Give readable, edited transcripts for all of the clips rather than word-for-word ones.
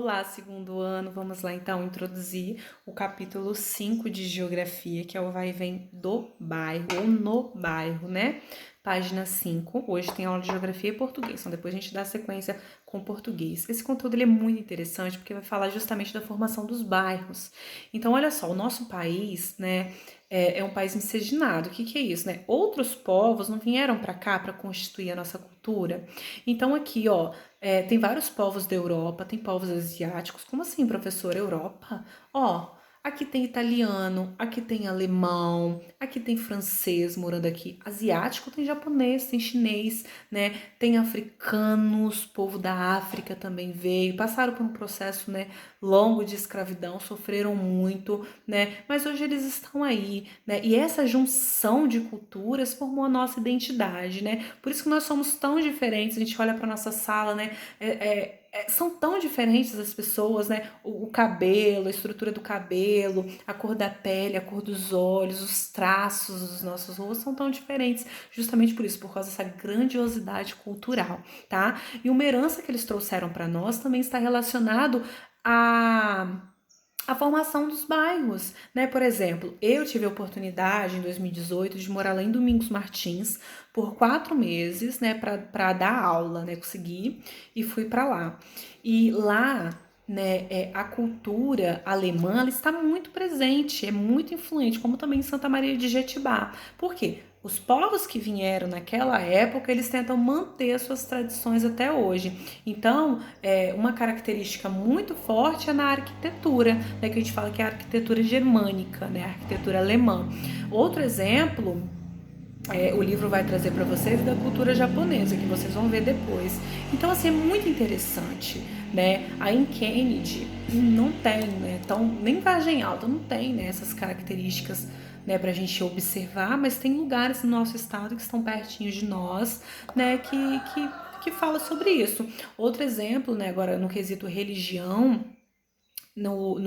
Olá, segundo ano. Vamos lá então introduzir o capítulo 5 de Geografia, que é o vai e vem do bairro, ou no bairro, né? Página 5. Hoje tem aula de Geografia e Português, então depois a gente dá sequência com Português. Esse conteúdo ele é muito interessante porque vai falar justamente da formação dos bairros. Então, olha só, o nosso país, né, é um país miscigenado. O que é isso, né? Outros povos não vieram para cá para constituir a nossa cultura. Então, aqui, ó, tem vários povos da Europa, tem povos asiáticos. Como assim, professor? Europa? Ó, aqui tem italiano, aqui tem alemão, aqui tem francês morando aqui. Asiático tem japonês, tem chinês, né? Tem africanos, povo da África também veio. Passaram por um processo, né, longo de escravidão, sofreram muito, né? Mas hoje eles estão aí, né? E essa junção de culturas formou a nossa identidade, né? Por isso que nós somos tão diferentes. A gente olha para nossa sala, né? São tão diferentes as pessoas, né? O cabelo, a estrutura do cabelo, a cor da pele, a cor dos olhos, os traços dos nossos rostos são tão diferentes, justamente por isso, por causa dessa grandiosidade cultural, tá? E uma herança que eles trouxeram para nós também está relacionado a formação dos bairros, né? Por exemplo, eu tive a oportunidade em 2018 de morar lá em Domingos Martins por 4 meses, né, para dar aula, né? Consegui e fui para lá. E lá, né, a cultura alemã ela está muito presente, é muito influente, como também em Santa Maria de Jetibá. Por quê? Os povos que vieram naquela época, eles tentam manter as suas tradições até hoje. Então, uma característica muito forte é na arquitetura, né, que a gente fala que é a arquitetura germânica, né, a arquitetura alemã. Outro exemplo, o livro vai trazer para vocês da cultura japonesa, que vocês vão ver depois. Então, assim, é muito interessante, né? Aí em Kennedy não tem, né? Então, nem Vargem Alta não tem, né, essas características, né, pra gente observar, mas tem lugares no nosso estado que estão pertinho de nós, né, que fala sobre isso. Outro exemplo, né, agora no quesito religião,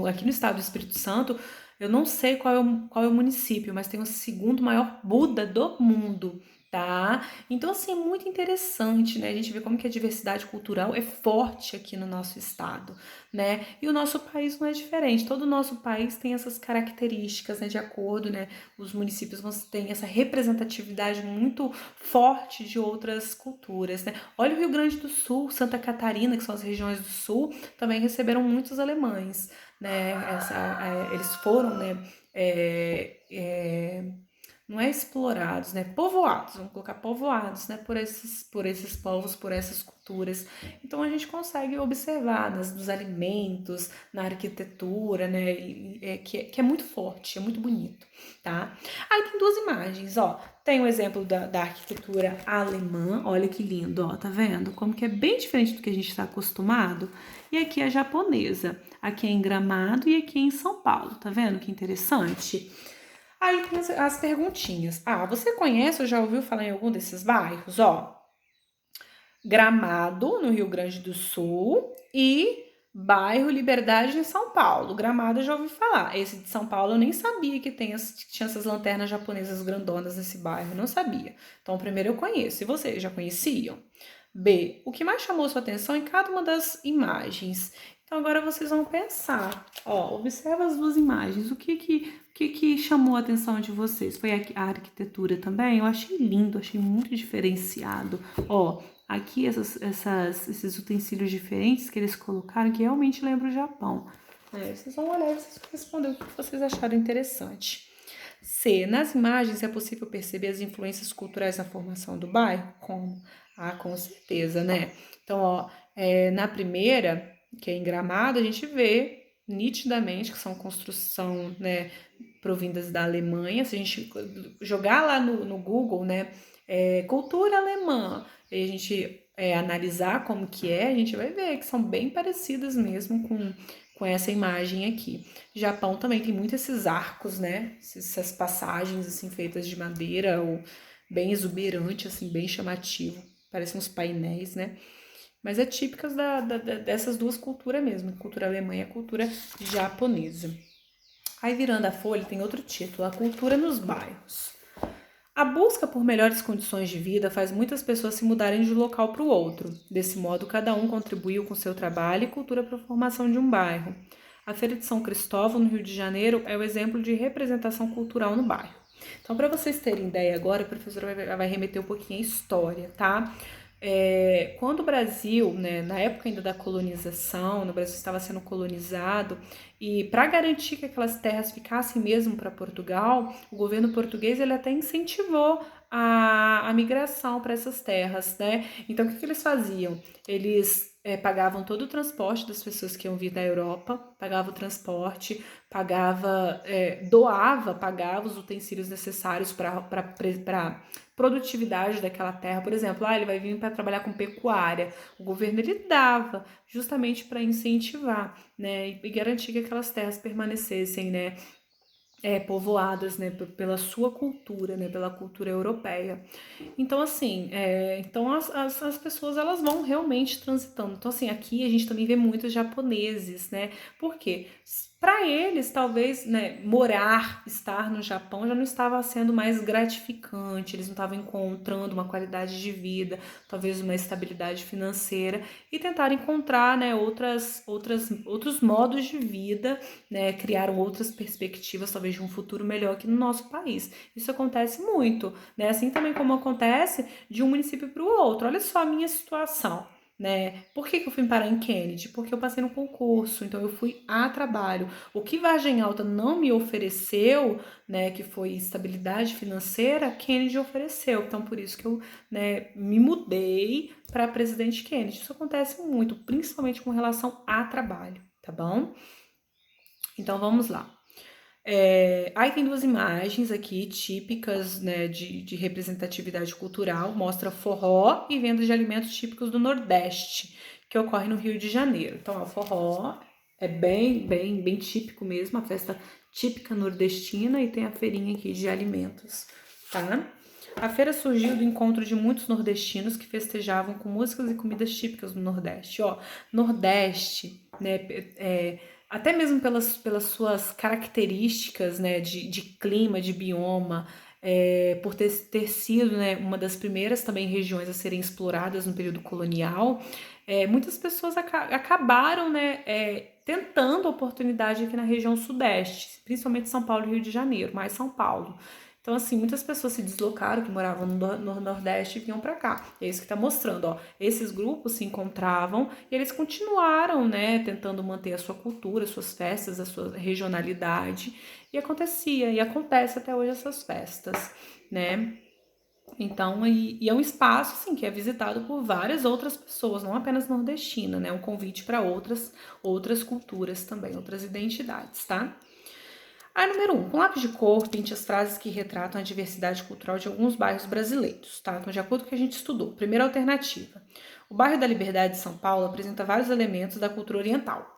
aqui no estado do Espírito Santo, eu não sei qual é o município, mas tem o segundo maior Buda do mundo, tá? Então, assim, é muito interessante, né? A gente vê como que a diversidade cultural é forte aqui no nosso estado, né? E o nosso país não é diferente. Todo o nosso país tem essas características, né? De acordo, né? Os municípios têm essa representatividade muito forte de outras culturas, né? Olha o Rio Grande do Sul, Santa Catarina, que são as regiões do sul, também receberam muitos alemães, né? Eles foram, né? é, é, não é explorados, né? Povoados, vamos colocar povoados, né? Por esses povos, por essas culturas. Então a gente consegue observar nos alimentos, na arquitetura, né? Que é muito forte, é muito bonito, tá? Aí tem duas imagens, ó. Tem o exemplo da arquitetura alemã, olha que lindo, ó, tá vendo? Como que é bem diferente do que a gente está acostumado. E aqui a japonesa, aqui é em Gramado e aqui é em São Paulo, tá vendo que interessante? Aí tem as perguntinhas. Ah, você conhece ou já ouviu falar em algum desses bairros? Ó, Gramado, no Rio Grande do Sul, e bairro Liberdade, em São Paulo. Gramado eu já ouvi falar. Esse de São Paulo eu nem sabia que tinha essas lanternas japonesas grandonas nesse bairro, eu não sabia. Então, primeiro eu conheço. E vocês já conheciam? B. O que mais chamou sua atenção em cada uma das imagens? Então, agora vocês vão pensar. Ó, observa as duas imagens. O que chamou a atenção de vocês? Foi a arquitetura também? Eu achei lindo, achei muito diferenciado. Ó, aqui esses utensílios diferentes que eles colocaram que realmente lembram o Japão. Vocês vão olhar e vocês vão responder o que vocês acharam interessante. C. Nas imagens é possível perceber as influências culturais na formação do bairro? Como? Ah, com certeza, né? Então, ó, na primeira, que é em Gramado, a gente vê nitidamente que são construção, né, provindas da Alemanha. Se a gente jogar lá no Google, né, cultura alemã, e a gente analisar como que a gente vai ver que são bem parecidas mesmo com essa imagem aqui. Japão também tem muito esses arcos, né, essas passagens assim feitas de madeira, ou bem exuberante, assim, bem chamativo, parecem uns painéis, né? Mas é típicas dessas duas culturas mesmo, a cultura alemã e a cultura japonesa. Aí virando a folha tem outro título, a cultura nos bairros. A busca por melhores condições de vida faz muitas pessoas se mudarem de um local para o outro. Desse modo, cada um contribuiu com seu trabalho e cultura para a formação de um bairro. A Feira de São Cristóvão, no Rio de Janeiro, é o exemplo de representação cultural no bairro. Então, para vocês terem ideia agora, a professora vai remeter um pouquinho à história, tá? Quando o Brasil, né, na época ainda da colonização, o Brasil estava sendo colonizado, e para garantir que aquelas terras ficassem mesmo para Portugal, o governo português ele até incentivou a migração para essas terras, né? Então, o que eles faziam? Eles pagavam todo o transporte das pessoas que iam vir da Europa, pagava o transporte, pagava os utensílios necessários para produtividade daquela terra. Por exemplo, ele vai vir para trabalhar com pecuária. O governo ele dava justamente para incentivar, né, e garantir que aquelas terras permanecessem, né, povoadas, né, pela sua cultura, né, pela cultura europeia. Então, assim, então as pessoas elas vão realmente transitando. Então, assim, aqui a gente também vê muitos japoneses, né? Por quê? Para eles, talvez, né, estar no Japão já não estava sendo mais gratificante, eles não estavam encontrando uma qualidade de vida, talvez uma estabilidade financeira, e tentaram encontrar, né, outros modos de vida, né, criaram outras perspectivas, talvez de um futuro melhor aqui no nosso país. Isso acontece muito, né? Assim também como acontece de um município para o outro. Olha só a minha situação, né? Por que eu fui parar em Kennedy? Porque eu passei no concurso, então eu fui a trabalho. O que Vargem Alta não me ofereceu, né, que foi estabilidade financeira, Kennedy ofereceu. Então por isso que eu, né, me mudei para Presidente Kennedy. Isso acontece muito, principalmente com relação a trabalho, tá bom? Então vamos lá. Aí tem duas imagens aqui típicas, né, de representatividade cultural, mostra forró e venda de alimentos típicos do Nordeste, que ocorre no Rio de Janeiro. Então, o forró é bem típico mesmo, a festa típica nordestina, e tem a feirinha aqui de alimentos, tá? A feira surgiu do encontro de muitos nordestinos que festejavam com músicas e comidas típicas do Nordeste. Ó, Nordeste, né, até mesmo pelas suas características, né, de clima, de bioma, por ter sido, né, uma das primeiras também regiões a serem exploradas no período colonial, muitas pessoas acabaram, né, tentando oportunidade aqui na região sudeste, principalmente São Paulo e Rio de Janeiro, mais São Paulo. Então, assim, muitas pessoas se deslocaram, que moravam no Nordeste, e vinham para cá. É isso que está mostrando, ó. Esses grupos se encontravam e eles continuaram, né, tentando manter a sua cultura, suas festas, a sua regionalidade. E acontecia, e acontece até hoje essas festas, né? Então, e é um espaço, assim, que é visitado por várias outras pessoas, não apenas nordestina, né? Um convite para outras culturas também, outras identidades, tá? Aí, número 1, com lápis de cor, pinte as frases que retratam a diversidade cultural de alguns bairros brasileiros, tá? Então, de acordo com o que a gente estudou. Primeira alternativa. O bairro da Liberdade de São Paulo apresenta vários elementos da cultura oriental.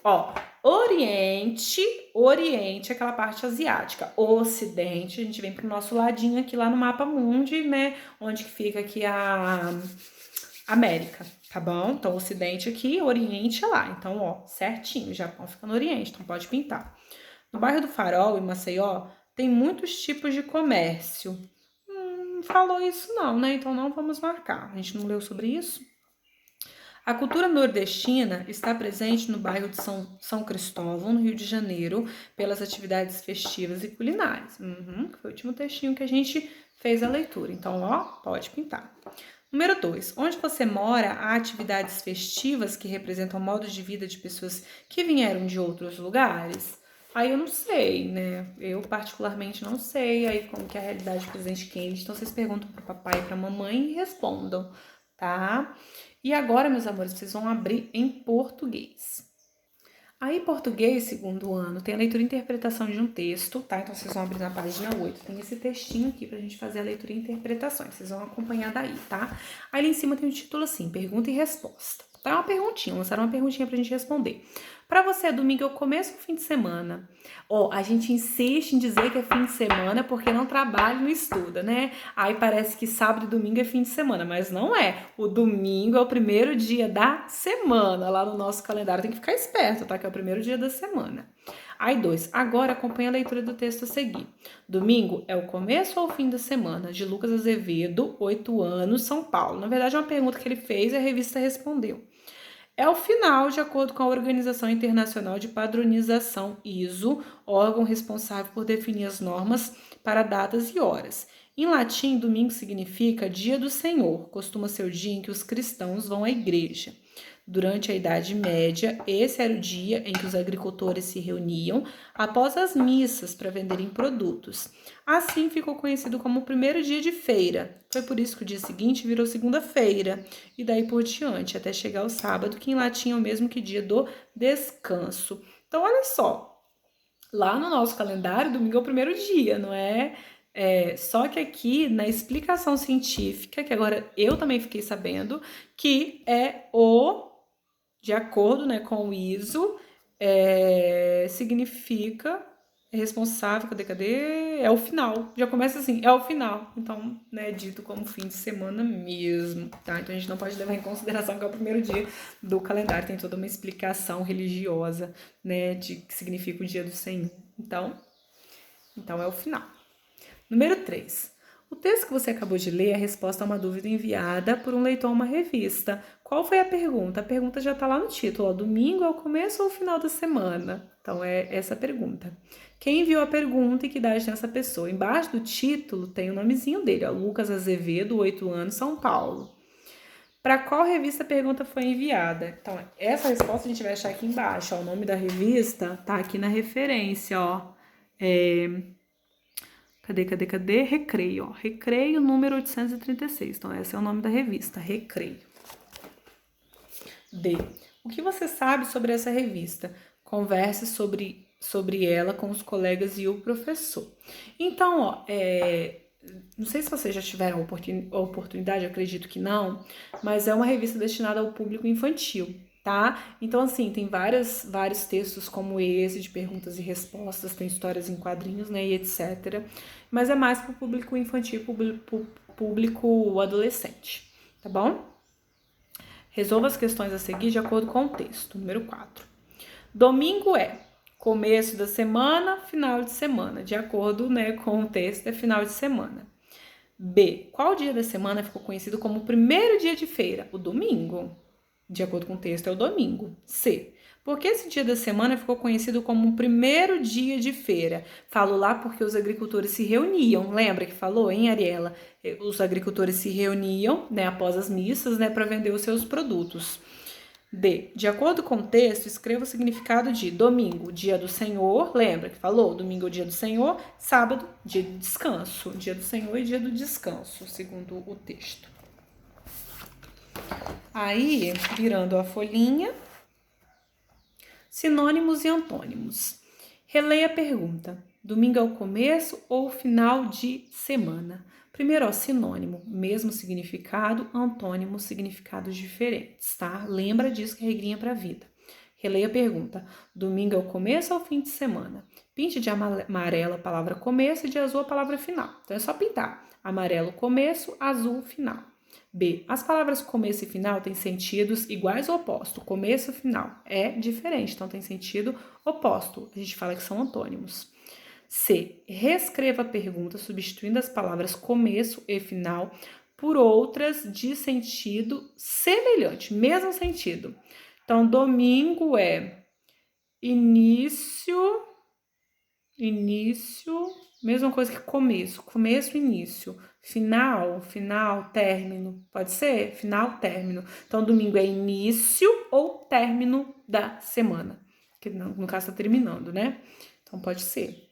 Ó, Oriente, aquela parte asiática. Ocidente, a gente vem pro nosso ladinho aqui lá no mapa mundi, né? Onde que fica aqui a América, tá bom? Então, Ocidente aqui, Oriente é lá. Então, ó, certinho, o Japão fica no Oriente, então pode pintar. No bairro do Farol, em Maceió, tem muitos tipos de comércio. Não falou isso não, né? Então não vamos marcar. A gente não leu sobre isso? A cultura nordestina está presente no bairro de São Cristóvão, no Rio de Janeiro, pelas atividades festivas e culinárias. Foi o último textinho que a gente fez a leitura. Então, ó, pode pintar. Número 2. Onde você mora, há atividades festivas que representam modos de vida de pessoas que vieram de outros lugares? Aí eu não sei, né? Eu particularmente não sei aí como que é a realidade do Presidente Kennedy. Então vocês perguntam pro papai e pra mamãe e respondam, tá? E agora, meus amores, vocês vão abrir em português. Aí, português, segundo ano, tem a leitura e interpretação de um texto, tá? Então, vocês vão abrir na página 8. Tem esse textinho aqui pra gente fazer a leitura e interpretações. Vocês vão acompanhar daí, tá? Aí, lá em cima tem um título assim, pergunta e resposta. Então, é uma perguntinha, lançaram uma perguntinha pra gente responder. Pra você, domingo é o começo ou fim de semana? Ó, a gente insiste em dizer que é fim de semana porque não trabalha e não estuda, né? Aí parece que sábado e domingo é fim de semana, mas não é. O domingo é o primeiro dia da semana lá no nosso calendário. Tem que ficar esperto, tá? Que é o primeiro dia da semana. Aí 2, agora acompanha a leitura do texto a seguir. Domingo é o começo ou o fim da semana? De Lucas Azevedo, 8 anos, São Paulo. Na verdade, é uma pergunta que ele fez e a revista respondeu. É o final, de acordo com a Organização Internacional de Padronização, ISO, órgão responsável por definir as normas para datas e horas. Em latim, domingo significa dia do Senhor, costuma ser o dia em que os cristãos vão à igreja. Durante a Idade Média, esse era o dia em que os agricultores se reuniam após as missas para venderem produtos. Assim ficou conhecido como o primeiro dia de feira. Foi por isso que o dia seguinte virou segunda-feira, e daí por diante, até chegar ao sábado, que em latim é o mesmo que dia do descanso. Então, olha só, lá no nosso calendário, domingo é o primeiro dia, não é? Só que aqui, na explicação científica, que agora eu também fiquei sabendo, que de acordo, né, com o ISO, significa responsável, cadê? É o final. Já começa assim, é o final. Então, né, dito como fim de semana mesmo, tá? Então a gente não pode levar em consideração que é o primeiro dia do calendário. Tem toda uma explicação religiosa, né, de que significa o dia do Senhor. Então é o final. Número 3. O texto que você acabou de ler é a resposta a uma dúvida enviada por um leitor a uma revista. Qual foi a pergunta? A pergunta já está lá no título. Domingo é o começo ou o final da semana? Então, é essa a pergunta. Quem enviou a pergunta e que idade tem essa pessoa? Embaixo do título tem o nomezinho dele, Lucas Azevedo, 8 anos, São Paulo. Para qual revista a pergunta foi enviada? Então, essa resposta a gente vai achar aqui embaixo. O nome da revista tá aqui na referência, ó. Cadê? Recreio, ó. Recreio número 836. Então, esse é o nome da revista, Recreio. D. O que você sabe sobre essa revista? Converse sobre ela com os colegas e o professor. Então, ó, não sei se vocês já tiveram a oportunidade, eu acredito que não, mas é uma revista destinada ao público infantil, tá? Então, assim, tem vários textos como esse, de perguntas e respostas, tem histórias em quadrinhos, né, e etc. Mas é mais para o público infantil, público adolescente, tá bom? Resolva as questões a seguir de acordo com o texto. Número 4. Domingo é começo da semana, final de semana. De acordo, né, com o texto, é final de semana. B. Qual dia da semana ficou conhecido como o primeiro dia de feira? O domingo. De acordo com o texto, é o domingo. C. Por que esse dia da semana ficou conhecido como o primeiro dia de feira? Falo lá porque os agricultores se reuniam. Lembra que falou, hein, Ariela? Os agricultores se reuniam, né, após as missas, né, para vender os seus produtos. D. De acordo com o texto, escreva o significado de domingo, dia do Senhor. Lembra que falou? Domingo é o dia do Senhor, sábado, dia de descanso. Dia do Senhor e dia do descanso, segundo o texto. Aí, virando a folhinha, sinônimos e antônimos. Releia a pergunta. Domingo é o começo ou o final de semana? Primeiro, ó, sinônimo, mesmo significado, antônimo, significados diferentes, tá? Lembra disso que é regrinha para a vida. Releia a pergunta. Domingo é o começo ou o fim de semana? Pinte de amarelo a palavra começo e de azul a palavra final. Então é só pintar. Amarelo começo, azul final. B. As palavras começo e final têm sentidos iguais ou opostos. Começo e final é diferente, então tem sentido oposto. A gente fala que são antônimos. C. Reescreva a pergunta substituindo as palavras começo e final por outras de sentido semelhante, mesmo sentido. Então, domingo é início, mesma coisa que começo, início. Final, término, pode ser? Final, término. Então, domingo é início ou término da semana, que no caso está terminando, né? Então, pode ser.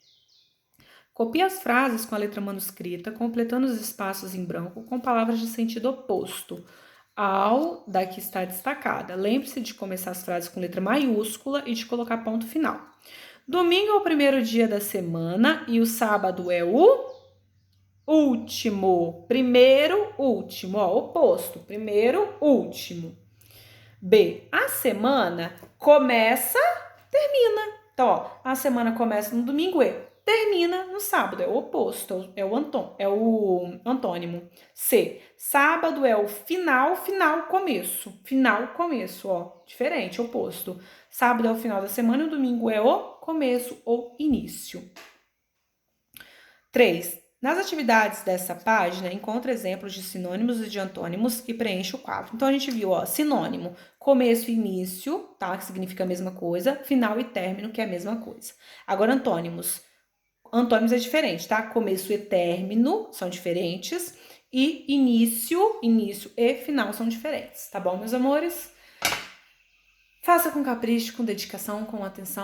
Copie as frases com a letra manuscrita, completando os espaços em branco com palavras de sentido oposto ao da que está destacada. Lembre-se de começar as frases com letra maiúscula e de colocar ponto final. Domingo é o primeiro dia da semana e o sábado é o último. Primeiro, último, ó, oposto. Primeiro, último. B. A semana começa, termina. Então, ó, a semana começa no domingo e termina no sábado, é o oposto, é o antônimo. C, sábado é o final, final, começo, ó, diferente, oposto. Sábado é o final da semana e o domingo é o começo ou início. 3. Nas atividades dessa página, encontra exemplos de sinônimos e de antônimos e preenche o quadro. Então, a gente viu, ó, sinônimo, começo e início, tá? Que significa a mesma coisa, final e término, que é a mesma coisa. Agora, antônimos. Antônimos é diferente, tá? Começo e término são diferentes e início e final são diferentes, tá bom, meus amores? Faça com capricho, com dedicação, com atenção.